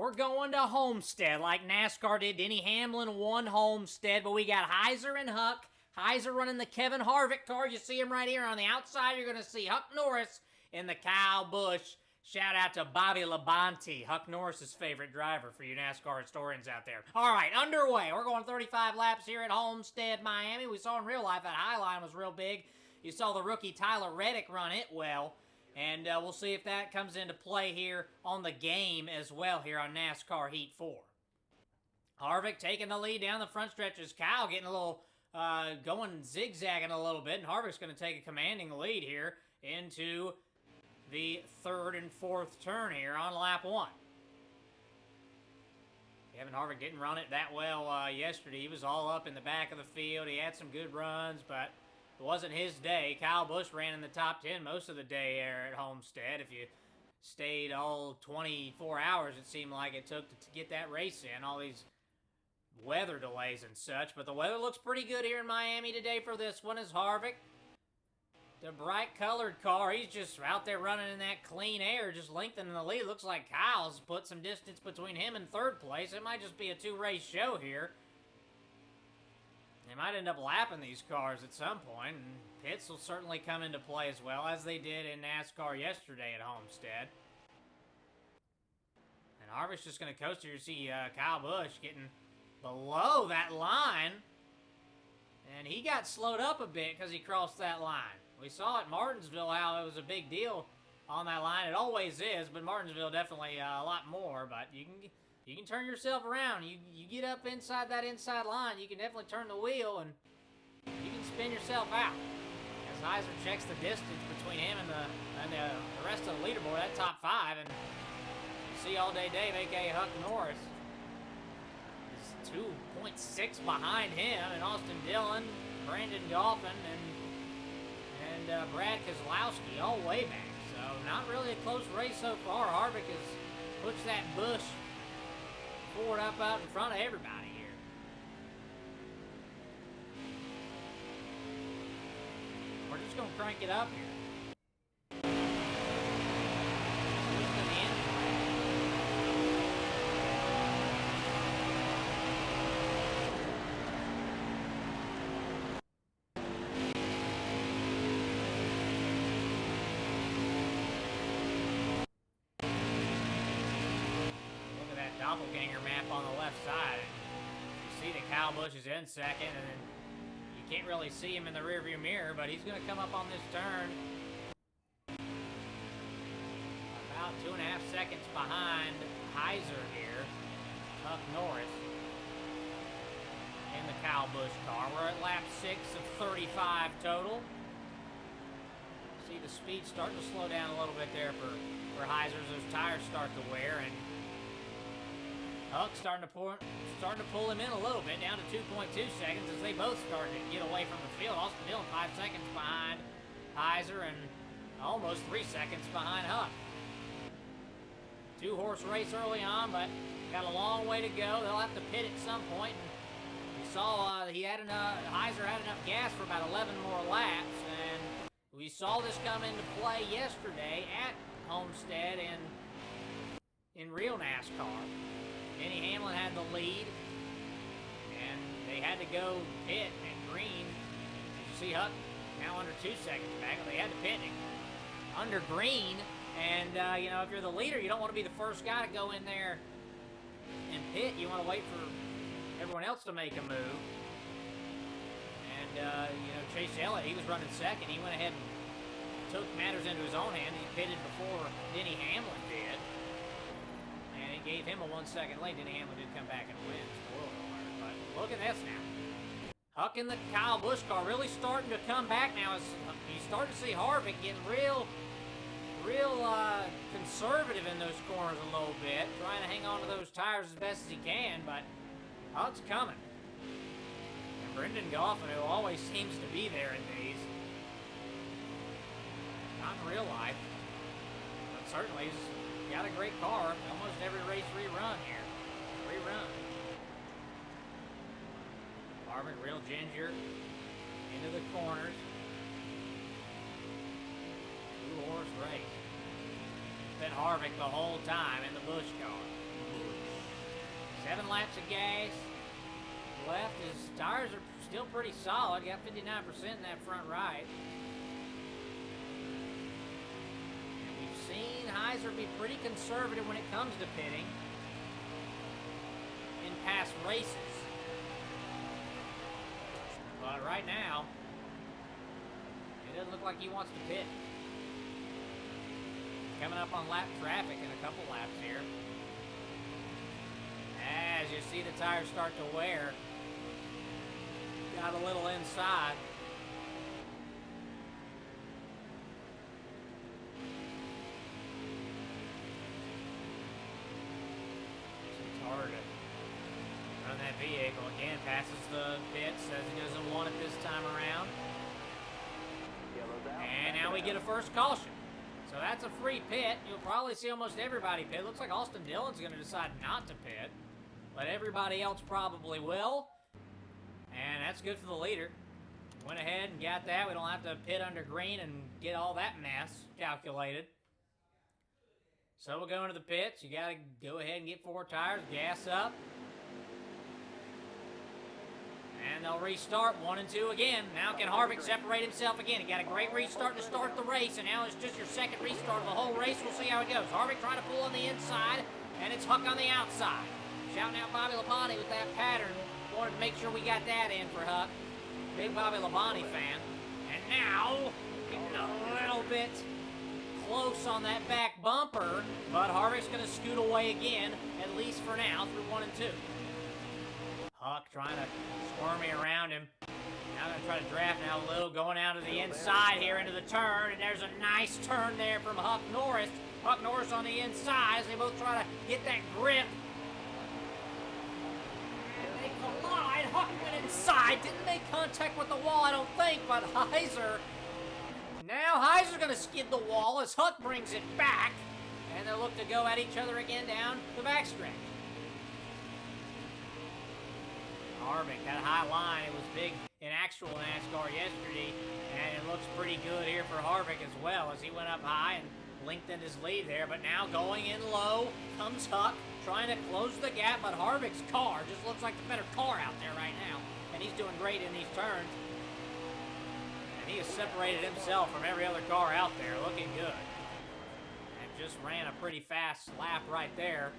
We're going to Homestead like NASCAR did. Denny Hamlin won Homestead, but we got Heiser and Huck. Heiser running the Kevin Harvick car. You see him right here on the outside. You're going to see Huck Norris in the Kyle Busch. Shout out to Bobby Labonte, Huck Norris's favorite driver for you NASCAR historians out there. All right, underway. We're going 35 laps here at Homestead-Miami. We saw in real life that high line was real big. You saw the rookie Tyler Reddick run it well. And we'll see if that comes into play here on the game as well here on NASCAR Heat 4. Harvick taking the lead down the front stretches. Kyle getting a little, going zigzagging a little bit. And Harvick's going to take a commanding lead here into the third and fourth turn here on lap 1. Kevin Harvick didn't run it that well yesterday. He was all up in the back of the field. He had some good runs, but it wasn't his day. Kyle Busch ran in the top 10 most of the day there at Homestead. If you stayed all 24 hours, it seemed like it took to get that race in. All these weather delays and such. But the weather looks pretty good here in Miami today for this one as Harvick, the bright colored car, he's just out there running in that clean air, just lengthening the lead. Looks like Kyle's put some distance between him and third place. It might just be a two-race show here. They might end up lapping these cars at some point, and pits will certainly come into play as well, as they did in NASCAR yesterday at Homestead. And Harvick's just going to coast here. You see Kyle Busch getting below that line, and he got slowed up a bit because he crossed that line. We saw at Martinsville how it was a big deal on that line. It always is, but Martinsville definitely a lot more, but you can turn yourself around. You get up inside that inside line, you can definitely turn the wheel, and you can spin yourself out. As Heiser checks the distance between him and the rest of the leaderboard, that top 5, and you see All Day Dave, a.k.a. Huck Norris, is 2.6 behind him, and Austin Dillon, Brandon Goffin, and Brad Keselowski all way back. So not really a close race so far. Harvick has pushed that Busch forward up out in front of everybody here. We're just going to crank it up here. Doppelganger map on the left side. You see that Kyle Busch is in second, and then you can't really see him in the rearview mirror, but he's going to come up on this turn about 2.5 seconds behind Heiser here, Huck Norris, in the Kyle Busch car. We're at lap 6 of 35 total. See the speed starting to slow down a little bit there for Heiser as those tires start to wear, and Huck starting to pull him in a little bit, down to 2.2 seconds as they both started to get away from the field. Austin Dillon 5 seconds behind Heiser and almost 3 seconds behind Huck. 2-horse race early on, but got a long way to go. They'll have to pit at some point. And we saw Heiser had enough gas for about 11 more laps, and we saw this come into play yesterday at Homestead in real NASCAR. Denny Hamlin had the lead, and they had to go pit at green. As you see, Huck now under 2 seconds back. They had to pit under green, and if you're the leader, you don't want to be the first guy to go in there and pit. You want to wait for everyone else to make a move. And Chase Elliott, he was running second. He went ahead and took matters into his own hand. He pitted before Denny Hamlin did. And it gave him a 1 second lead. Denny Hamlin did come back and win. But look at this now. Huck in the Kyle Busch car really starting to come back now. As you start to see Harvick getting real conservative in those corners a little bit, trying to hang on to those tires as best as he can. But Huck's coming. And Brendan Goffin, who always seems to be there in these, not in real life, but certainly he's got a great car. Almost every race rerun here. Rerun. Harvick, real ginger, into the corners. 2-horse race. It's been Harvick the whole time in the Busch car. laps of gas left. His tires are still pretty solid. Got 59% in that front right. And we've seen Heiser be pretty conservative when it comes to pitting in past races. But right now, it doesn't look like he wants to pit. Coming up on lap traffic in a couple laps here. As you see the tires start to wear. Got a little inside. It's hard to run that vehicle. Again, passes the pit, says he doesn't want it this time around. And now we get a first caution. So that's a free pit. You'll probably see almost everybody pit. Looks like Austin Dillon's going to decide not to pit. But everybody else probably will. And that's good for the leader. Went ahead and got that. We don't have to pit under green and get all that mess calculated. So we'll go into the pits. You got to go ahead and get 4 tires, gas up. And they'll restart 1 and 2 again. Now can Harvick separate himself again? He got a great restart to start the race, and now it's just your second restart of the whole race. We'll see how it goes. Harvick trying to pull on the inside, and it's Huck on the outside. Shouting out Bobby Labonte with that pattern. Wanted to make sure we got that in for Huck. Big Bobby Labonte fan. And now, getting a little bit close on that back bumper, but Harvick's going to scoot away again, at least for now, through 1 and 2. Huck trying to squirmy around him. Now going to try to draft now Lou going out to the inside here into the turn, and there's a nice turn there from Huck Norris. Huck Norris on the inside as they both try to get that grip. And they collide. Huck went inside. Didn't make contact with the wall, I don't think, but Heiser. Now Heiser's going to skid the wall as Huck brings it back. And they'll look to go at each other again down the backstretch. Harvick, that high line, it was big in actual NASCAR yesterday, and it looks pretty good here for Harvick as well as he went up high and lengthened his lead there. But now going in low comes Huck, trying to close the gap, but Harvick's car just looks like the better car out there right now, and he's doing great in these turns. And he has separated himself from every other car out there, looking good. And just ran a pretty fast lap right there.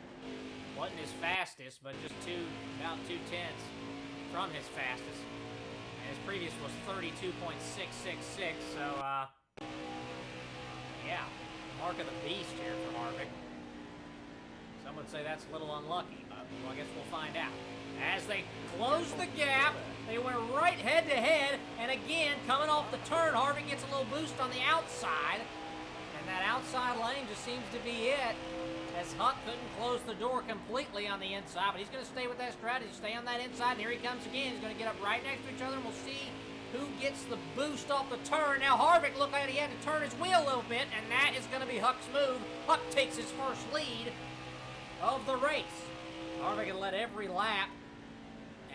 Wasn't his fastest, but just about 2 tenths from his fastest. And his previous was 32.666, so, yeah, mark of the beast here for Harvick. Some would say that's a little unlucky, but well, I guess we'll find out. As they close the gap, they went right head-to-head, and again, coming off the turn, Harvick gets a little boost on the outside, and that outside lane just seems to be it. As Huck couldn't close the door completely on the inside, but he's going to stay with that strategy, stay on that inside, and here he comes again. He's going to get up right next to each other, and we'll see who gets the boost off the turn. Now Harvick looked like he had to turn his wheel a little bit, and that is going to be Huck's move. Huck takes his first lead of the race. Harvick had led every lap,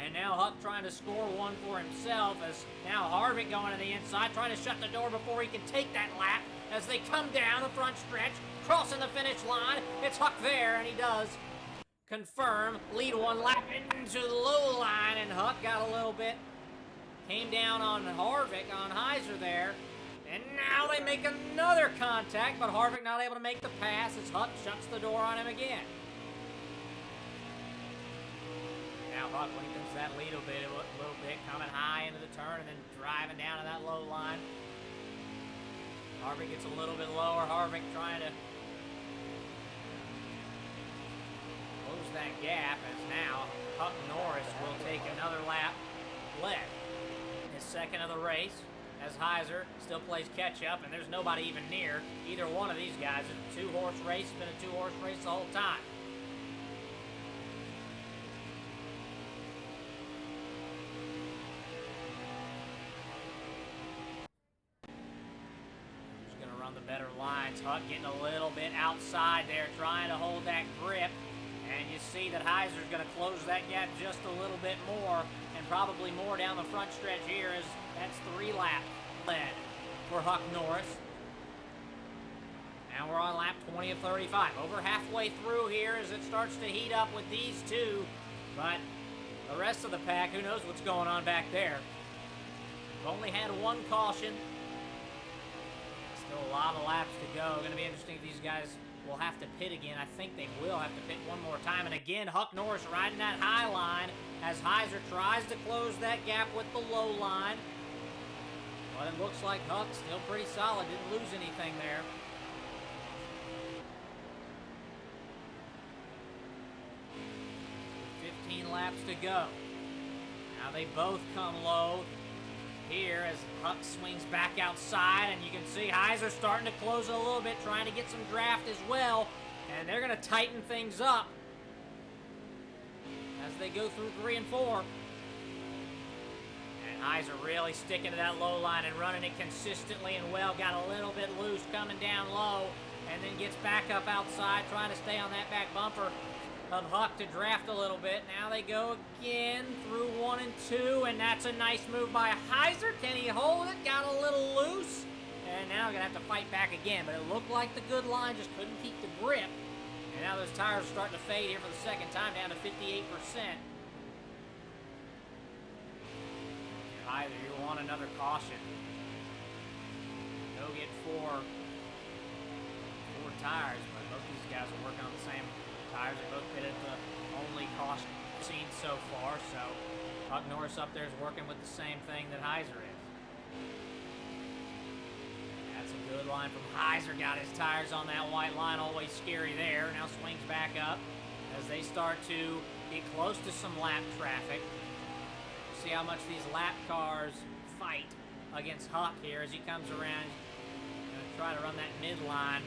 and now Huck trying to score one for himself, as now Harvick going to the inside, trying to shut the door before he can take that lap as they come down the front stretch, crossing the finish line. It's Huck there, and he does confirm, lead 1 lap into the low line, and Huck got a little bit, came down on Harvick, on Heiser there, and now they make another contact, but Harvick not able to make the pass as Huck shuts the door on him again. Now Huck lengthens that lead a little bit, coming high into the turn and then driving down to that low line. Harvick gets a little bit lower. Harvick trying to close that gap as now Huck Norris will take another lap led. His second of the race as Heiser still plays catch up, and there's nobody even near either one of these guys. It's a 2-horse race. It's been a 2-horse race the whole time. The better lines. Huck getting a little bit outside there, trying to hold that grip, and you see that Heiser's going to close that gap just a little bit more, and probably more down the front stretch here, as that's 3 lap led for Huck Norris. Now we're on lap 20 of 35, over halfway through here as it starts to heat up with these two But the rest of the pack, who knows what's going on back there. We've only had one caution. Still a lot of laps to go. Going to be interesting if these guys will have to pit again. I think they will have to pit one more time. And again, Huck Norris riding that high line as Heiser tries to close that gap with the low line. But it looks like Huck still pretty solid. Didn't lose anything there. 15 laps to go. Now they both come low here as Huck swings back outside, and you can see Heiser starting to close it a little bit, trying to get some draft as well, and they're going to tighten things up as they go through 3 and 4. And Heiser really sticking to that low line and running it consistently and well. Got a little bit loose coming down low, and then gets back up outside, trying to stay on that back bumper of Huck to draft a little bit. Now they go again through 1 and 2, and that's a nice move by Heiser. Can he hold it? Got a little loose, and now gonna have to fight back again, but it looked like the good line just couldn't keep the grip. And now those tires are starting to fade here for the second time, down to 58%. Heiser, you want another caution. Go get four tires, but both these guys are working on the same tires. They both pitted the only caution seen so far, so Huck Norris up there is working with the same thing that Heiser is. That's a good line from Heiser. Got his tires on that white line, always scary there. Now swings back up as they start to get close to some lap traffic. See how much these lap cars fight against Huck here as he comes around. He's going to try to run that midline.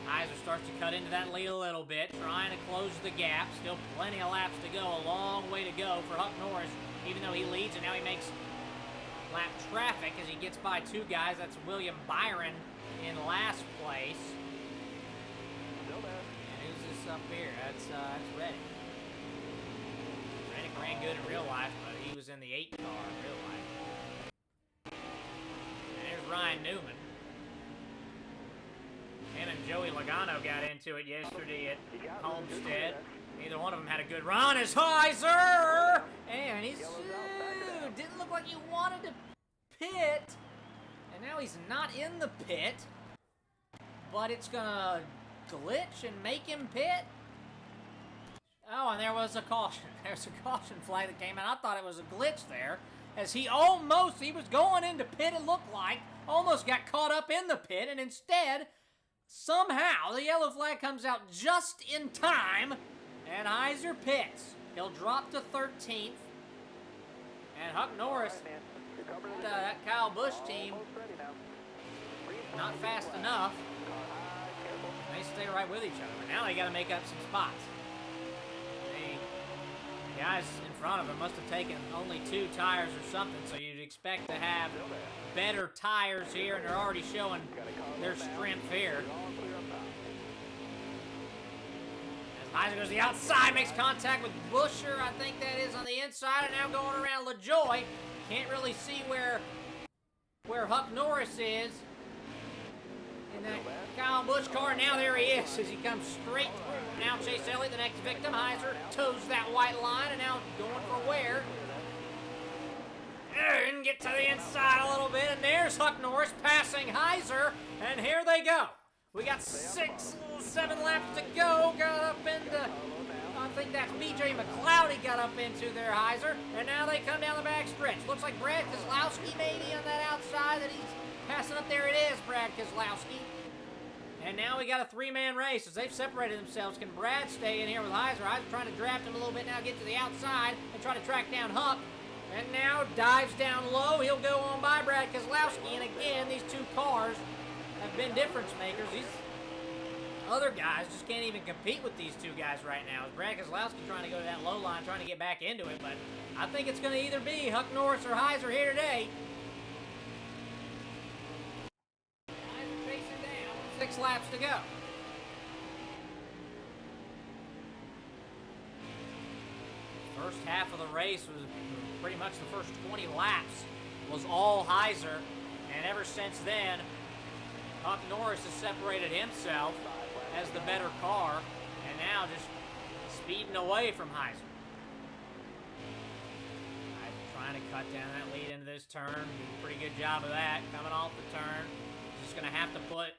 Heiser starts to cut into that lead a little bit, trying to close the gap. Still plenty of laps to go, a long way to go for Huck Norris, even though he leads, and now he makes lap traffic as he gets by 2 guys. That's William Byron in last place. And who's this up here? That's Reddick. Reddick ran good in real life, but he was in the 8 car in real life. And there's Ryan Newman. Him and Joey Logano got into it yesterday at Homestead. Neither one of them had a good run as Heiser! And he's... didn't look like he wanted to pit. And now he's not in the pit. But it's gonna glitch and make him pit. Oh, and there was a caution. There's a caution flag that came out. I thought it was a glitch there. As he was going into pit, it looked like. Almost got caught up in the pit, and instead... somehow, the yellow flag comes out just in time, and Heiser pits. He'll drop to 13th. And Huck Norris, that Kyle Busch team, not fast enough. They stay right with each other. But now they got to make up some spots. The guys in front of them must have taken only 2 tires or something, so you'd expect to have better tires here, and they're already showing their strength here. As Heiser goes to the outside, makes contact with Busher, I think that is on the inside, and now going around LaJoy. Can't really see where Huck Norris is in that Kyle Busch car. Now there he is as he comes straight through. Now Chase Elliott, the next victim. Heiser toes that white line, and now going for where? Didn't get to the inside a little bit, and there's Huck Norris passing Heiser, and here they go. We got 7 laps to go. Got up into, I think that's BJ McLeod he got up into there, Heiser, and now they come down the back stretch. Looks like Brad Keselowski maybe on that outside that he's passing up. There it is, Brad Keselowski. And now we got a 3-man race as they've separated themselves. Can Brad stay in here with Heiser? Heiser trying to draft him a little bit now, get to the outside and try to track down Huck. And now dives down low. He'll go on by Brad Keselowski. And again, these 2 cars have been difference makers. These other guys just can't even compete with these 2 guys right now. Brad Keselowski trying to go to that low line, trying to get back into it. But I think it's going to either be Huck Norris or Heiser here today. Heiser chasing down. 6 laps to go. First half of the race was pretty much the first 20 laps was all Heiser, and ever since then, Huck Norris has separated himself as the better car, and now just speeding away from Heiser. Trying to cut down that lead into this turn. Did a pretty good job of that. Coming off the turn. Just going to have to put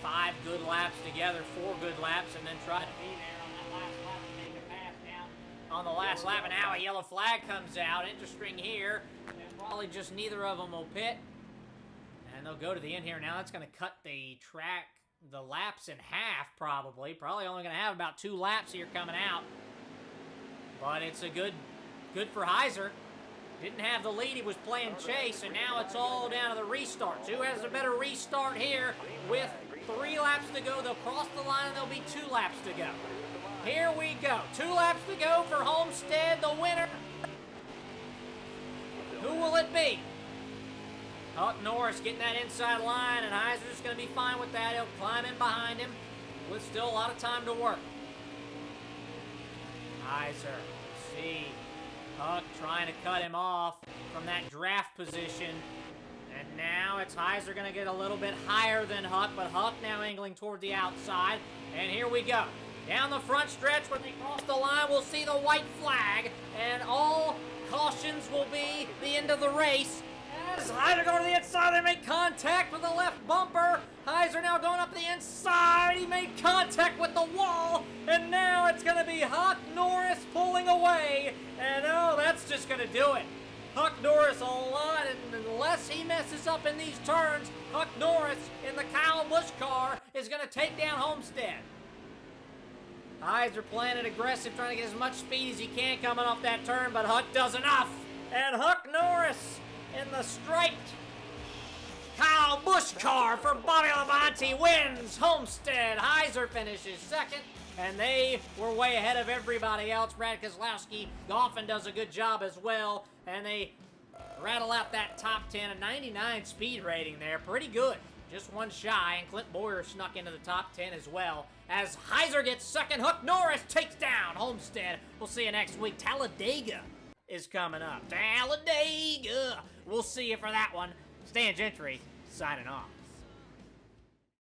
5 good laps together, 4 good laps, and then try to be there on that last lap to make a pass down on the last lap. And now a yellow flag comes out. Interesting here. And probably just neither of them will pit. And they'll go to the end here. Now that's going to cut the laps in half, probably. Probably only going to have about 2 laps here coming out. But it's a good for Heiser. Didn't have the lead, he was playing chase, and now it's all down to the restarts. Who has a better restart here? With 3 laps to go, they'll cross the line and there'll be 2 laps to go. Here we go. 2 laps to go for Homestead, the winner. Who will it be? Huck Norris getting that inside line, and Heiser's going to be fine with that. He'll climb in behind him with still a lot of time to work. Heiser, see Huck trying to cut him off from that draft position. And now it's Heiser going to get a little bit higher than Huck, but Huck now angling toward the outside. And here we go. Down the front stretch, when they cross the line, we'll see the white flag, and all cautions will be the end of the race. As Heiser going to the inside, they make contact with the left bumper. Heiser now going up the inside. He made contact with the wall, and now it's going to be Huck Norris pulling away. And oh, that's just going to do it. Huck Norris a lot, and unless he messes up in these turns, Huck Norris in the Kyle Busch car is going to take down Homestead. Heiser playing it aggressive, trying to get as much speed as he can coming off that turn, but Huck does enough. And Huck Norris in the striped Kyle Busch car for Bobby Labonte wins Homestead. Heiser finishes second, and they were way ahead of everybody else. Brad Keselowski, Goffin does a good job as well, and they rattle out that top 10. A 99 speed rating there, pretty good. Just one shy, and Clint Boyer snuck into the top 10 as well. As Heiser gets second, Huck Norris takes down Homestead. We'll see you next week. Talladega is coming up. Talladega. We'll see you for that one. Stan Gentry signing off.